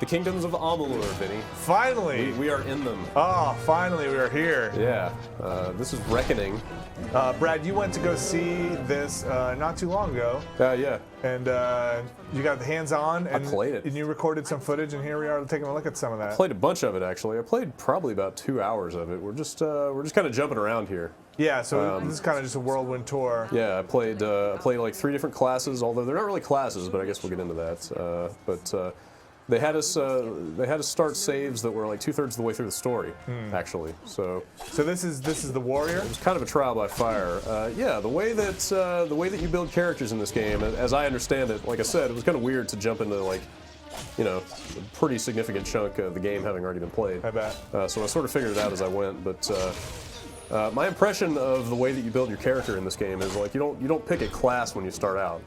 The kingdoms of Amalur, Vinny. Finally! We are in them. Oh, finally we are here. Yeah. This is Reckoning. Brad, you went to go see this not too long ago. Yeah. And you got the hands-on. And I played it. And you recorded some footage, and here we are taking a look at some of that. Played a bunch of it, actually. I played probably about 2 hours of it. We're just kind of jumping around here. Yeah, so this is kind of just a whirlwind tour. Yeah, I played like 3 different classes, although they're not really classes, but I guess we'll get into that. They had us start saves that were like 2/3 of the way through the story, actually. So this is the warrior. it was kind of a trial by fire. Yeah, the way that you build characters in this game, as I understand it, like I said, it was kind of weird to jump into like, you know, a pretty significant chunk of the game having already been played. I bet. So I sort of figured it out as I went, but. My impression of the way that you build your character in this game is like you don't pick a class when you start out.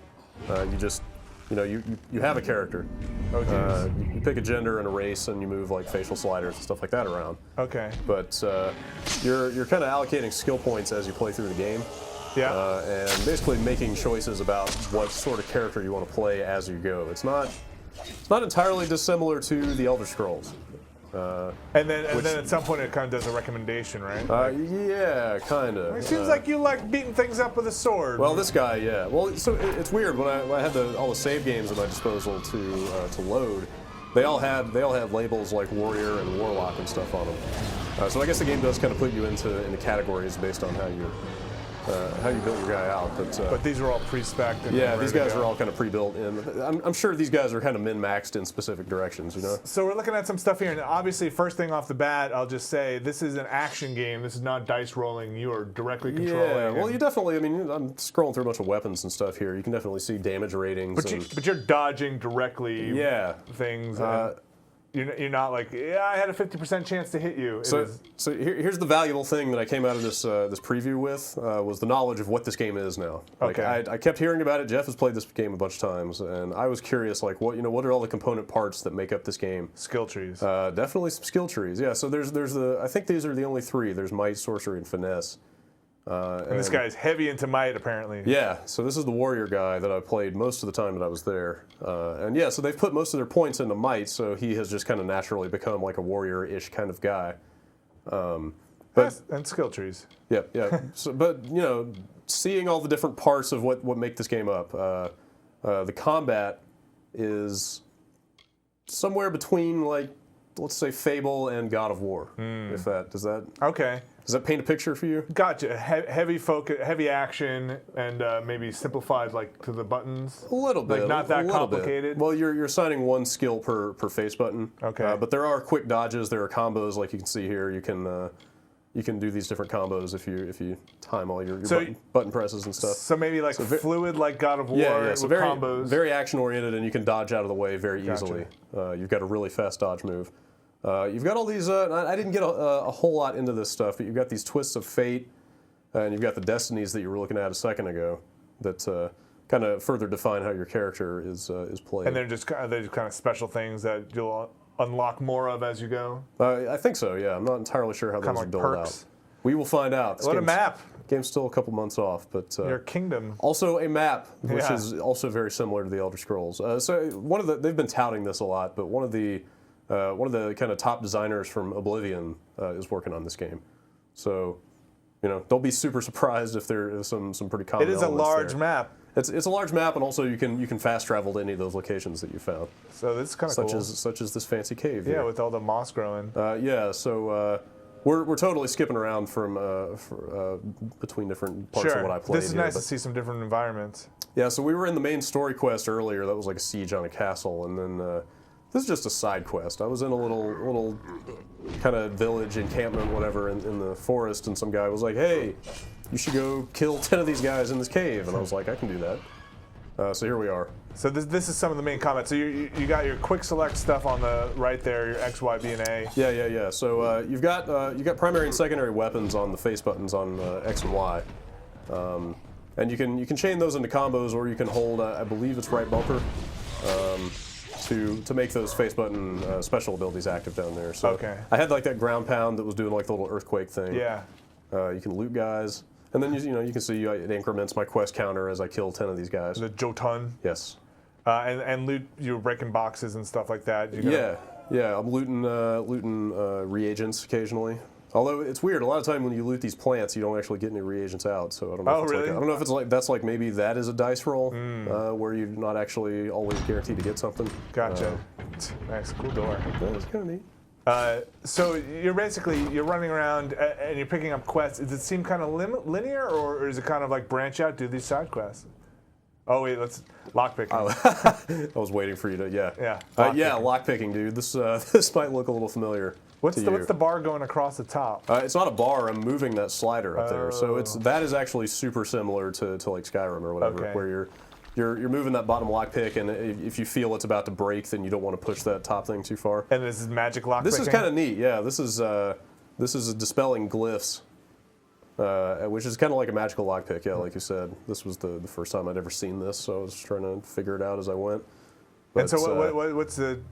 You just, you have a character. Oh, you pick a gender and a race, and you move like facial sliders and stuff like that around. Okay. But you're kind of allocating skill points as you play through the game. Yeah. And basically making choices about what sort of character you want to play as you go. It's not entirely dissimilar to the Elder Scrolls. And then at some point it kind of does a recommendation, right? Yeah, kind of. It seems like you like beating things up with a sword. Well, this guy, yeah. Well, so it's weird when I had all the save games at my disposal to load. They all had labels like warrior and warlock and stuff on them. So I guess the game does kind of put you into categories based on how you build your guy out. But these are all pre-spec'd. Yeah, these guys are all kind of pre-built in. I'm sure these guys are kind of min-maxed in specific directions, you know? So we're looking at some stuff here, and obviously, first thing off the bat, I'll just say, this is an action game. This is not dice rolling. You are directly controlling. Yeah, well, you definitely, I mean, I'm scrolling through a bunch of weapons and stuff here. You can definitely see damage ratings. But you're dodging directly things. You're not like, yeah, I had a 50% chance to hit you. So here's the valuable thing that I came out of this preview with, was the knowledge of what this game is now. Like, okay. I kept hearing about it. Jeff has played this game a bunch of times, and I was curious, like, what are all the component parts that make up this game? Skill trees. Definitely some skill trees, yeah. So I think these are the only 3. There's might, sorcery, and finesse. And this guy's heavy into might, apparently. Yeah, so this is the warrior guy that I played most of the time that I was there. And yeah, so they've put most of their points into might, so he has just kind of naturally become like a warrior-ish kind of guy. And skill trees. Yeah. So, but, seeing all the different parts of what make this game up, the combat is somewhere between, like, let's say Fable and God of War, does that paint a picture for you? Gotcha. Heavy focus, heavy action, and maybe simplified, like to the buttons. A little bit. Like not that complicated. Well, you're assigning 1 skill per face button. Okay. But there are quick dodges. There are combos, like you can see here. You can do these different combos if you time all your button presses and stuff. So maybe like fluid, like God of War, with so very, combos. Very action oriented, and you can dodge out of the way very easily. You've got a really fast dodge move. You've got all these, I didn't get a whole lot into this stuff, but you've got these twists of fate, and you've got the Destinies that you were looking at a second ago that kind of further define how your character is played. And they're just kind of special things that you'll unlock more of as you go? I think so, yeah. I'm not entirely sure how those are built out. We will find out. What a map. Game's still a couple months off, but your kingdom. Also a map, which is also very similar to the Elder Scrolls. So they've been touting this a lot, but one of the kind of top designers from Oblivion is working on this game. So, don't be super surprised if there is some pretty common elements. It is a large map. It's a large map, and also you can fast travel to any of those locations that you found. So this is kind of cool. Such as this fancy cave. Yeah, with all the moss growing. So we're totally skipping around from between different parts of what I played. This is nice to see some different environments. Yeah, so we were in the main story quest earlier. That was like a siege on a castle, and then this is just a side quest. I was in a little kind of village encampment, whatever, in the forest, and some guy was like, "Hey, you should go kill 10 of these guys in this cave," and I was like, "I can do that." So here we are. So this is some of the main comments. So you got your quick select stuff on the right there, your X, Y, B, and A. Yeah. So you've got primary and secondary weapons on the face buttons on X and Y, and you can chain those into combos, or you can hold I believe it's right bumper to make those face button special abilities active down there. So I had like that ground pound that was doing like the little earthquake thing. Yeah. You can loot guys. And then you can see it increments my quest counter as I kill 10 of these guys. The Jotun. Yes. And loot. You're breaking boxes and stuff like that. Yeah. I'm looting reagents occasionally. Although it's weird, a lot of time when you loot these plants, you don't actually get any reagents out. So I don't know. Oh, if it's really? I don't know if it's like that's like maybe that is a dice roll where you're not actually always guaranteed to get something. Gotcha. Nice, cool door. Yeah, it's kind of neat. So you're running around and you're picking up quests. Does it seem kind of linear, or is it kind of like branch out, do these side quests? Oh wait, let's lockpicking. I was waiting for you to Yeah. Lockpicking, dude. This might look a little familiar. What's the bar going across the top? It's not a bar. I'm moving that slider up there, so that is actually super similar to like Skyrim or whatever, where you're moving that bottom lockpick, and if you feel it's about to break, then you don't want to push that top thing too far. And this is magic lockpicking. This is kind of neat. Yeah, this is dispelling glyphs, which is kind of like a magical lockpick. Yeah, like you said, this was the first time I'd ever seen this, so I was trying to figure it out as I went. But, and so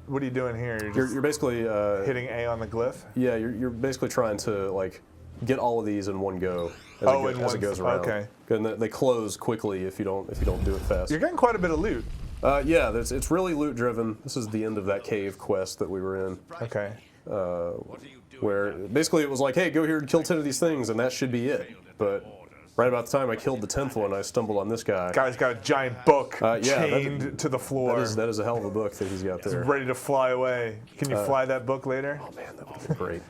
what are you doing here? You're basically hitting A on the glyph. Yeah, you're basically trying to like get all of these in one go as it goes around. Okay. And they close quickly if you don't do it fast. You're getting quite a bit of loot. Yeah, it's really loot driven. This is the end of that cave quest that we were in. Okay. Where basically it was like, hey, go here and kill 10 of these things, and that should be it. But right about the time I killed the 10th one, I stumbled on this guy. Guy's got a giant book chained to the floor. That is a hell of a book that he's got there. It's ready to fly away. Can you fly that book later? Oh man, that would be great.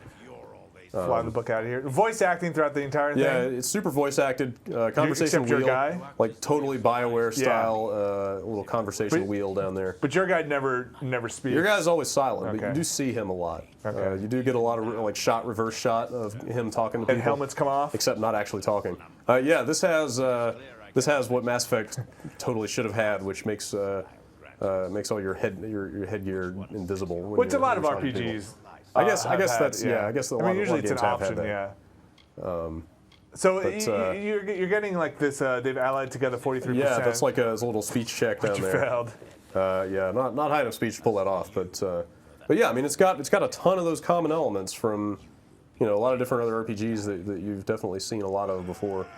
Fly the book out of here. Voice acting throughout the entire thing? Yeah, it's super voice acted. Conversation except wheel. Your guy? Like totally BioWare style little conversation wheel down there. But your guy never speaks. Your guy's always silent, but you do see him a lot. Okay. You do get a lot of like reverse shot of him talking to people. And helmets come off? Except not actually talking. Yeah, this has what Mass Effect totally should have had, which makes all your headgear invisible. Which a lot of RPGs. I guess that's I guess a lot of usually it's an option, So you're getting like this. They've allied together 43%. Yeah, that's like a little speech check down there. Failed. Yeah, not high enough speech to pull that off, but yeah, I mean it's got a ton of those common elements from a lot of different other RPGs that you've definitely seen a lot of before.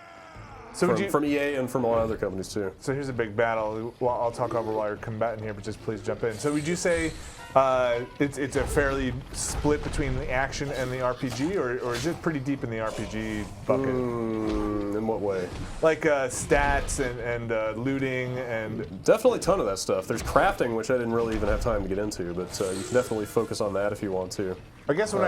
So from EA and from a lot of other companies too. So here's a big battle. Well, I'll talk over while you're combating here, but just please jump in. So would you say it's a fairly split between the action and the RPG, or is it pretty deep in the RPG bucket? In what way? Like stats and looting and definitely a ton of that stuff. There's crafting, which I didn't really even have time to get into, but you can definitely focus on that if you want to. I guess when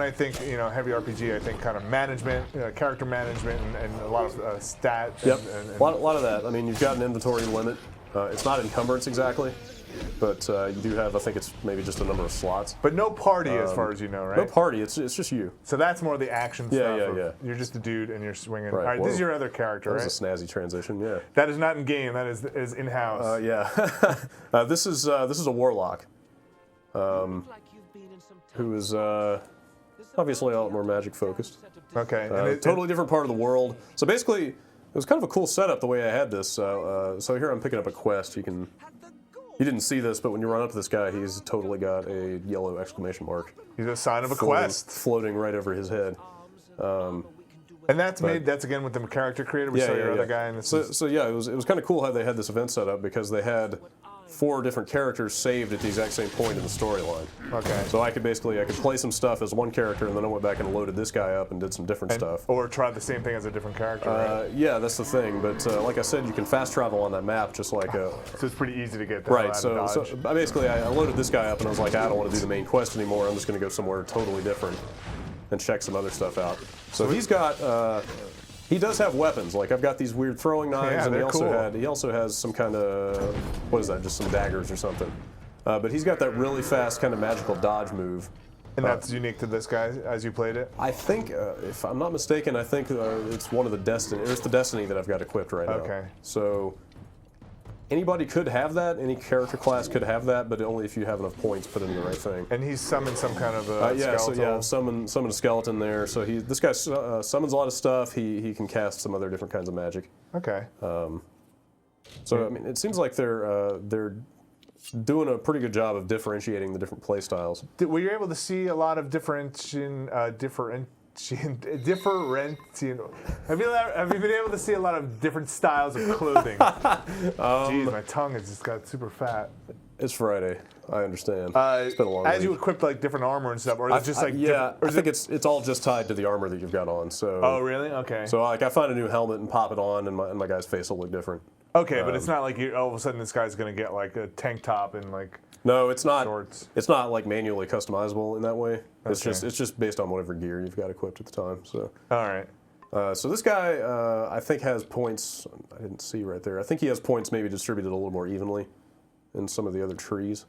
I think heavy RPG, I think kind of management, character management, and a lot of stats. Yep, a lot of that. I mean, you've got an inventory limit. It's not encumbrance exactly, but you do have, I think it's maybe just a number of slots. But no party as far as you know, right? No party, it's just you. So that's more the action stuff. Yeah. You're just a dude and you're swinging. Right. All right, this is your other character, that right? was a snazzy transition, yeah. That is not in game, that is in-house. Yeah. This is a warlock, who is obviously a lot more magic focused. Okay. Totally different part of the world. So basically, it was kind of a cool setup the way I had this. So here I'm picking up a quest. You didn't see this, but when you run up to this guy, he's totally got a yellow exclamation mark. He's a sign of a quest. Floating right over his head. And that's again with the character creator. We saw your other guy. And so yeah, it was kind of cool how they had this event set up because they had 4 different characters saved at the exact same point in the storyline. Okay. So I could play some stuff as one character, and then I went back and loaded this guy up and did some different stuff. Or tried the same thing as a different character. Right? Yeah, that's the thing. But like I said, you can fast travel on that map just like a. So it's pretty easy to get that. Right. So basically, I loaded this guy up, and I was like, I don't want to do the main quest anymore. I'm just going to go somewhere totally different and check some other stuff out. So he's got. He does have weapons. Like I've got these weird throwing knives, and he also has some kind of what is that? Just some daggers or something. But he's got that really fast kind of magical dodge move. And that's unique to this guy as you played it? I think, if I'm not mistaken, I think it's one of the Destiny. It's the Destiny that I've got equipped right now. Okay. So anybody could have that. Any character class could have that, but only if you have enough points put in the right thing. And he's summoned some kind of summon a skeleton there. So this guy summons a lot of stuff. He can cast some other different kinds of magic. Okay. So I mean, it seems like they're doing a pretty good job of differentiating the different play styles. Were you able to see a lot of different. Have you been able to see a lot of different styles of clothing? Jeez, my tongue has just got super fat. It's Friday. I understand. It's been a long As week. you equip like different armor and stuff, or is it just like yeah, or I think it's all just tied to the armor that you've got on. So. Oh really? Okay. So like I find a new helmet and pop it on, and my guy's face will look different. Okay, but it's not like all of a sudden this guy's gonna get like a tank top and like. No, it's not. Shorts. It's not like manually customizable in that way. It's Okay. it's just based on whatever gear you've got equipped at the time. So. All right. So this guy, I think, has points. I didn't see right there. I think he has points maybe distributed a little more evenly in some of the other trees.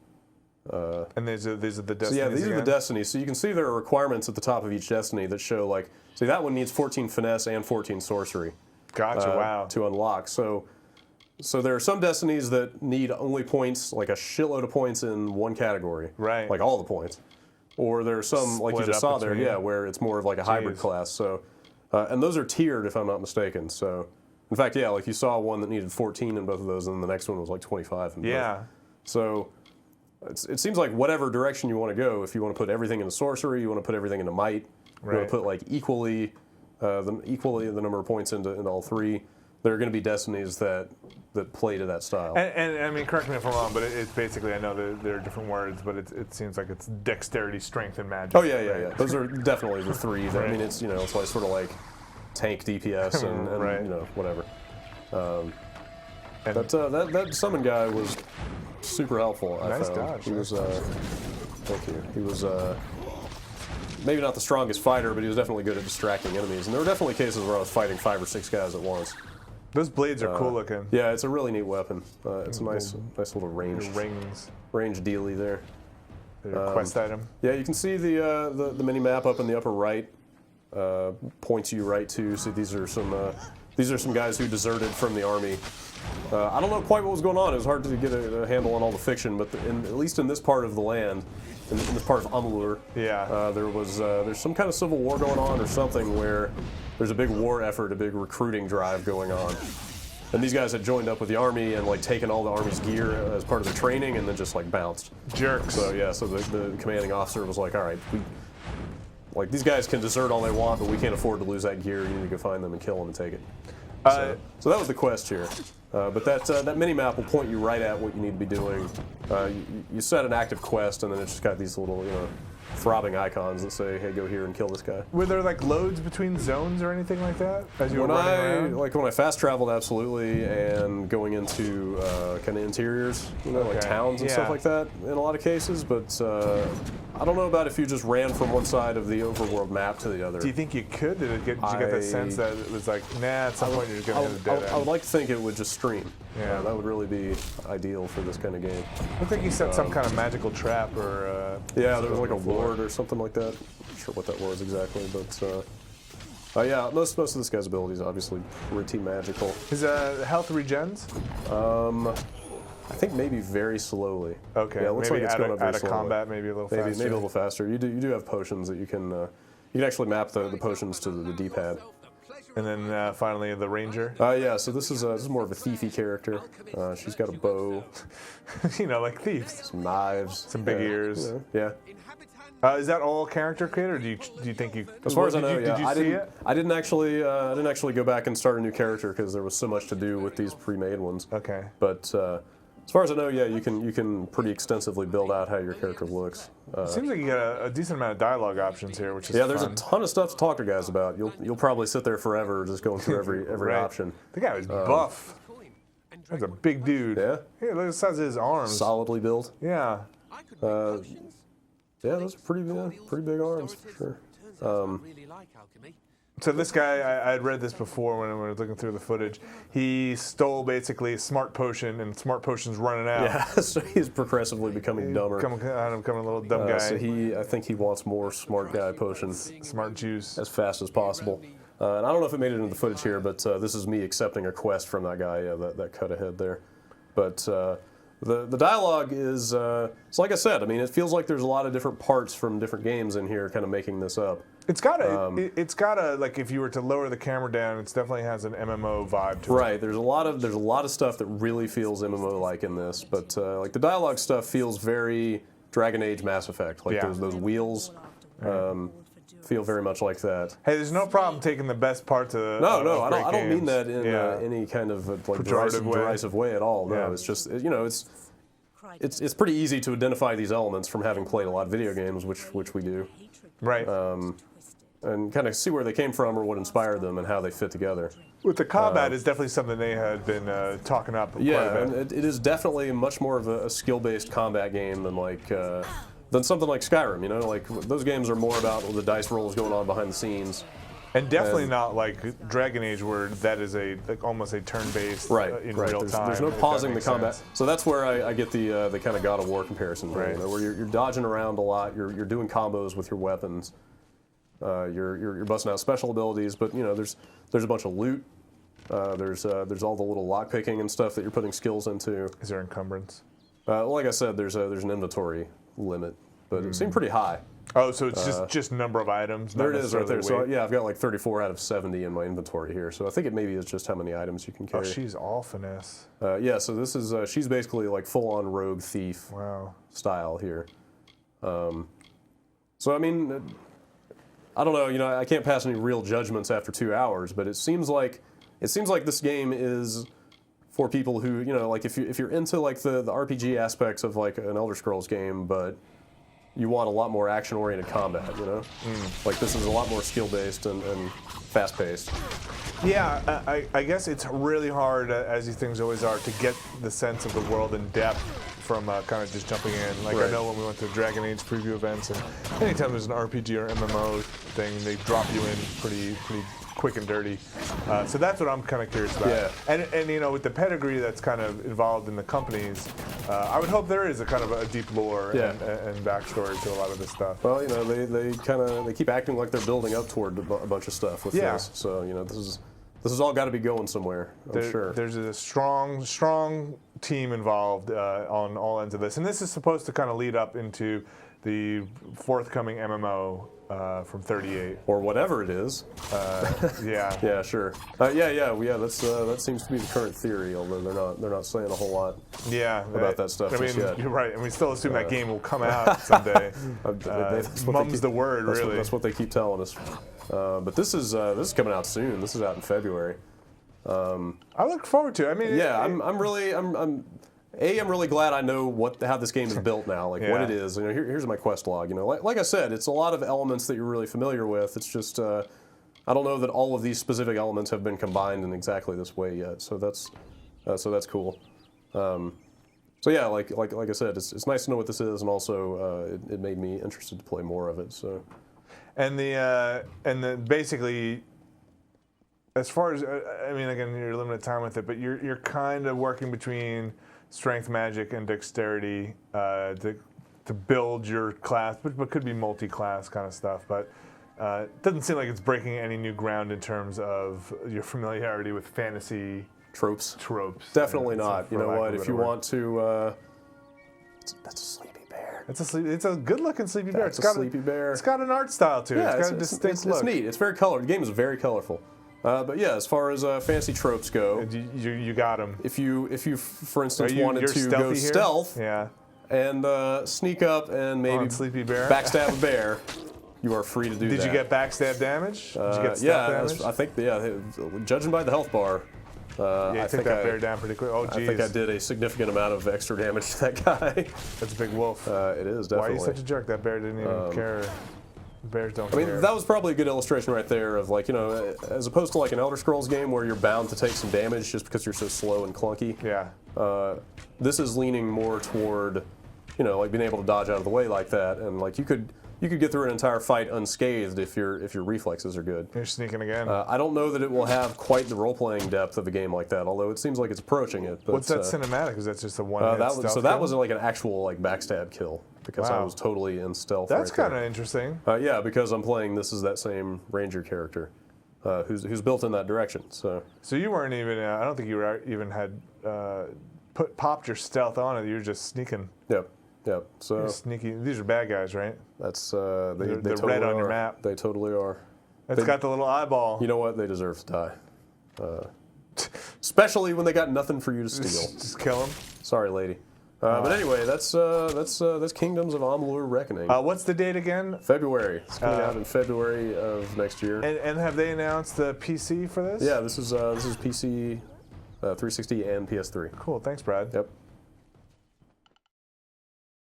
And these are the Destinies. So yeah, these are the again? Destinies. So you can see there are requirements at the top of each Destiny that show like, see that one needs 14 finesse and 14 sorcery. Gotcha. Wow. To unlock. So there are some Destinies that need only points, like a shitload of points in one category. Right. Like all the points. Or there's some, like you Split just up saw there, between- yeah, where it's more of like a hybrid Jeez. class. So, and those are tiered, if I'm not mistaken. So, in fact, yeah, like you saw one that needed 14 in both of those, and the next one was like 25 in both. Yeah. So, it seems like whatever direction you want to go, if you want to put everything into sorcery, you want to put everything into might, you want Right. to put like equally the number of points into all three, there are going to be Destinies that play to that style. And I mean, correct me if I'm wrong, but it's basically, I know that there are different words, but it seems like it's dexterity, strength, and magic. Oh yeah, yeah, right? yeah. Those are definitely the three. I Right. mean, it's it's like sort of like tank DPS and Right. whatever. And That summon guy was super helpful. Nice I found. dodge. He was. Thank you. He was. Maybe not the strongest fighter, but he was definitely good at distracting enemies. And there were definitely cases where I was fighting 5 or 6 guys at once. those blades are cool looking. Yeah, it's a really neat weapon. It's a nice little range Rings. dealy there. Their quest item. Yeah, you can see the mini map up in the upper right. Points you right to. See, these are some guys who deserted from the army. I don't know quite what was going on. It was hard to get a handle on all the fiction, but at least in this part of the land, in this part of Amalur, Yeah. there's some kind of civil war going on or something where there's a big war effort, a big recruiting drive going on. And these guys had joined up with the army and like taken all the army's gear as part of the training and then just like bounced. Jerks. So yeah, so the commanding officer was like, all right, like these guys can desert all they want, but we can't afford to lose that gear. You need to go find them and kill them and take it. So that was the quest here. But that mini map will point you right at what you need to be doing. You set an active quest, and then it's just got these little, throbbing icons that say, "Hey, go here and kill this guy." Were there like loads between zones or anything like that as you were When running around? when I fast traveled, absolutely, and going into kind of interiors, like Okay. towns and stuff Yeah. like that, in a lot of cases. But I don't know about if you just ran from one side of the overworld map to the other. Do you think you could? Did you get that sense that it was like, nah, at some point you're just gonna hit a dead I would end? like to think it would just stream. Yeah. That would really be ideal for this kind of game. Looks like you set some kind of magical trap or. Yeah, there was like a floor. ward or something like that. Not sure what that was exactly, but yeah, most of this guy's abilities obviously pretty magical. His health regens? I think maybe very slowly. Okay, Yeah, it looks maybe like it's going up very out of slowly. combat, maybe a little Maybe faster. a little faster. You do have potions that you can actually map the potions to the D-pad. And then finally the ranger. Yeah, so this is more of a thiefy character. She's got a bow, Like thieves. some knives, Some big ears. Yeah. Is that all character created, or do you think you? As far as I know, did you I see didn't. it? I didn't actually go back and start a new character because there was so much to do with these pre-made ones. Okay. But as far as I know, yeah, you can pretty extensively build out how your character looks. Seems like you got a decent amount of dialogue options here, which is Yeah, there's fun. a ton of stuff to talk to guys about. You'll probably sit there forever just going through every Right. option. The guy was buff. That's a big dude. Yeah, Hey, look at the size of his arms. solidly built. Yeah. Yeah, those are pretty big arms for sure. So this guy, I had read this before when we were looking through the footage. He stole basically a smart potion, and smart potion's running out. Yeah, so he's progressively becoming dumber. Becoming a little dumb guy. So I think he wants more smart guy potions Smart juice. as fast as possible. And I don't know if it made it into the footage here, but this is me accepting a quest from that guy. Yeah, that cut ahead there. But the dialogue is, it's like I said. I mean, it feels like there's a lot of different parts from different games in here, kind of making this up. It's gotta like if you were to lower the camera down, it definitely has an MMO vibe to it. Right. There's a lot of stuff that really feels MMO-like in this, but like the dialogue stuff feels very Dragon Age Mass Effect. Like Yeah. those wheels. feel very much like that. Hey, there's no problem taking the best parts of No, of I don't mean games. that in any kind of like derisive way at all. No, it's just it's pretty easy to identify these elements from having played a lot of video games, which we do, right? And kind of see where they came from or what inspired them and how they fit together. With the combat, is definitely something they had been talking up. Yeah, quite a bit. and it is definitely much more of a skill-based combat game than like. Than something like Skyrim, you know, like those games are more about the dice rolls going on behind the scenes, and definitely not like Dragon Age, where that is almost a turn-based in real time. There's no pausing the combat, sense. so that's where I get the kind of God of War comparison, right? You know, where you're dodging around a lot, you're doing combos with your weapons, you're busting out special abilities, but you know there's a bunch of loot, there's all the little lockpicking and stuff that you're putting skills into. Is there encumbrance? Like I said, there's an inventory limit, but it seemed pretty high. Oh, so it's just number of items. There it is right there. Weight. So yeah, I've got like 34 out of 70 in my inventory here. So I think it maybe is just how many items you can carry. Oh, she's all finesse. Yeah, so this is she's basically like full-on rogue thief style here. So I mean, I don't know. You know, I can't pass any real judgments after 2 hours, but it seems like this game is for people who, you know, like if you're into like the RPG aspects of like an Elder Scrolls game, but you want a lot more action-oriented combat, you know? Like this is a lot more skill-based and fast-paced. Yeah, I guess it's really hard, as these things always are, to get the sense of the world in depth from kind of just jumping in. Like I know when we went to Dragon Age preview events, and anytime there's an RPG or MMO thing, they drop you in pretty quick and dirty. So that's what I'm kind of curious about. Yeah. And you know, with the pedigree that's kind of involved in the companies, I would hope there is a kind of a deep lore and backstory to a lot of this stuff. Well, you know, they keep acting like they're building up toward a bunch of stuff with this. So you know, this has all got to be going somewhere. I'm sure. There's a strong team involved on all ends of this, and this is supposed to kind of lead up into the forthcoming MMO from 38 or whatever it is. Yeah. Yeah, sure. That seems to be the current theory, although they're not saying a whole lot. About that stuff. I mean, just yet. You're right, and we still assume that game will come out someday. Mum's the word, really. That's what they keep telling us. But this is coming out soon. This is out in February. I look forward to it. I mean, I'm really glad I know how this game is built now, like what it is. You know, here's my quest log. You know, like I said, it's a lot of elements that you're really familiar with. It's just I don't know that all of these specific elements have been combined in exactly this way yet. So that's cool. So yeah, like I said, it's nice to know what this is, and also it made me interested to play more of it. So. And then basically, as far as I mean, again, you're limited time with it, but you're kind of working between strength, magic, and dexterity to build your class, but could be multi-class kind of stuff. But it doesn't seem like it's breaking any new ground in terms of your familiarity with fantasy tropes. Definitely not. You know what? If you want to, that's a sleepy bear. It's a good-looking sleepy bear. It's got a sleepy bear. It's got an art style to it. Yeah, it's got a distinct look. It's neat. It's very colorful. The game is very colorful. But yeah, as far as fancy tropes go, you got them. If you, for instance, wanted to go here? stealth, yeah, and sneak up and maybe sleepy bear, backstab a bear, you are free to do that. Did you get backstab damage? Did you get stealth damage? I think judging by the health bar. I took that bear down pretty quick. Oh, geez. I think I did a significant amount of extra damage to that guy. That's a big wolf. It is, definitely. Why are you such a jerk? That bear didn't even care. Bears don't care. I mean, that was probably a good illustration right there of, like, you know, as opposed to like an Elder Scrolls game where you're bound to take some damage just because you're so slow and clunky. Yeah. This is leaning more toward, you know, like being able to dodge out of the way like that, and like you could get through an entire fight unscathed if your reflexes are good. You're sneaking again. I don't know that it will have quite the role-playing depth of a game like that, although it seems like it's approaching it. But, what's that cinematic? Is that just a one-hit stealth that kill? was like an actual like backstab kill because I was totally in stealth. That's kind of interesting. Yeah, because I'm playing this as that same ranger character who's built in that direction. So you weren't even. I don't think you even had popped your stealth on it. You were just sneaking. Yep. So you're sneaky. These are bad guys, right? That's they they're totally red on your are. map. They totally are. It's got the little eyeball. You know what? They deserve to die. Especially when they got nothing for you to steal. Just kill them. Sorry, lady. But anyway, that's Kingdoms of Amalur Reckoning. What's the date again? February. It's coming out in February of next year. And have they announced the PC for this? Yeah, this is PC, 360 and PS3. Cool. Thanks, Brad. Yep.